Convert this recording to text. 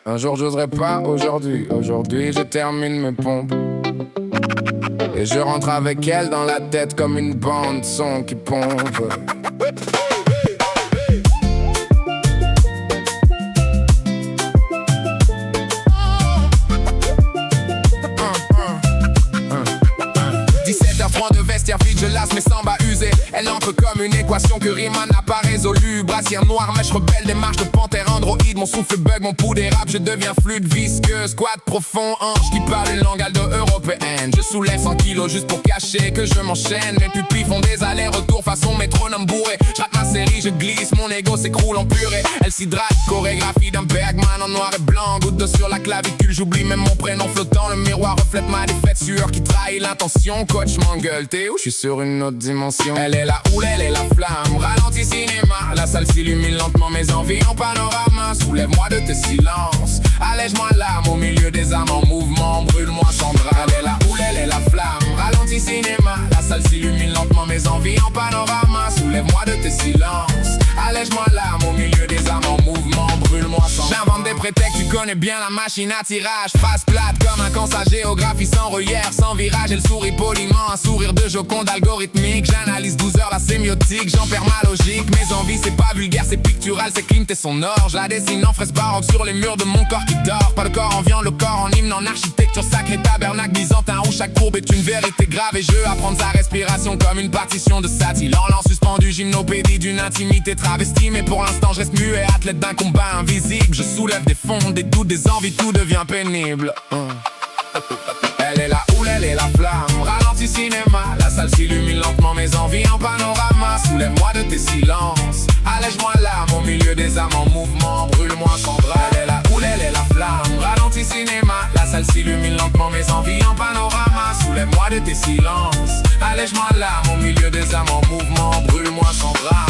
Un jour j'oserais pas, aujourd'hui je termine mes pompes. Et je rentre avec elle dans la tête comme une bande son qui pompe. Froid de vestiaire vide, je lasse mes sambas usés. Elle entre comme une équation que Riemann n'a pas résolue. Brassière noire, mèche rebelle, démarche de panthère androïde. Mon souffle bug, mon pouls dérape, je deviens fluide, visqueux. Squat profond, hanche qui parle une langue aldo-européenne. Je soulève 100 kilos juste pour cacher que je m'enchaîne. Mes pupilles font des allers-retours façon métronome bourré. Je rate ma série, je glisse, mon ego s'écroule en purée. Elle s'hydrate, chorégraphie d'un Bergman en noir et blanc. Goutte d'eau sur la clavicule, j'oublie même mon prénom flottant. Le miroir reflète ma défaite, sueur qui trahit l'intention. Coach m'engueule, t'es où? Je suis sur une autre dimension. Elle est la houle, elle est la flamme. Ralenti cinéma, la salle s'illumine lentement. Mes envies en panorama. Soulève-moi de tes silences. Allège-moi l'âme au milieu des âmes en mouvement. Brûle-moi sans drame. Elle est la houle, elle est la flamme. Ralenti cinéma, la salle s'illumine lentement. Mes envies en panorama. Soulève-moi de tes silences. Allège-moi l'âme au milieu des âmes en mouvement. Brûle-moi sans drame. J'invente des prétextes, tu connais bien la machine à tirage. Face plate comme un camp, sa géographie sans relière, sans virage. Elle sourit poliment, un sourire de Joconde algorithmique. J'analyse 12 heures la sémiotique, j'en perds ma logique. Mes envies c'est pas vulgaire, c'est pictural, c'est Klimt et son or. Je la dessine en fresque baroque sur les murs de mon corps qui dort. Pas le corps en viande, le corps en hymne, en architecture sacrée. Tabernacle byzantin où chaque courbe est une vérité grave. Et je apprendre sa respiration comme une partition de Satie. L'enlan suspendu, gymnopédie d'une intimité travestie. Mais pour l'instant je reste muet, athlète d'un combat invisible. Je soulève des fonds, des doutes, des envies, tout devient pénible. Elle est la houle, elle est la flamme. Ralenti cinéma, la salle s'illumine lentement. Mes envies en panorama. Soulève-moi de tes silences. Allège-moi l'âme au milieu des âmes en mouvement. Brûle-moi sans drame. Elle est la houle, elle est la flamme. Ralenti cinéma, la salle s'illumine lentement. Mes envies en panorama. Soulève-moi de tes silences. Allège-moi l'âme au milieu des âmes en mouvement. Brûle-moi sans drame.